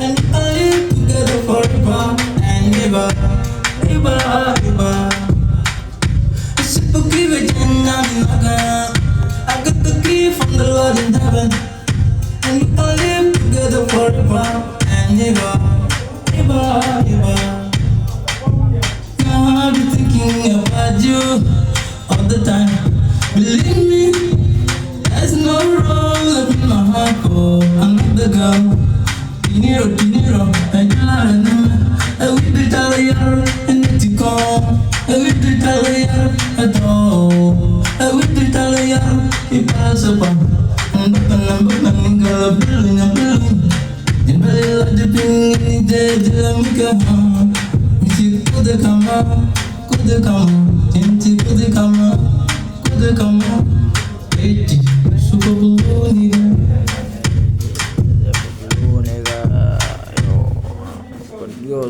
and I live together forever and ever, ever, ever. It's a cookie with I got the key from the Lord in heaven, and I live together forever and ever, ever, ever. Now I'll be thinking about you all the time. Believe me, there's no wrong left in my heart. Oh, I'm not the girl. Dinero, and you're not a number. I will be tired and let you come. I will be tired at all. I will be tired if I survive. I'm not a girl, a building. In very large thing, any day, I'm going. Could come Tinti could come Eti, super blue nigga. Yo,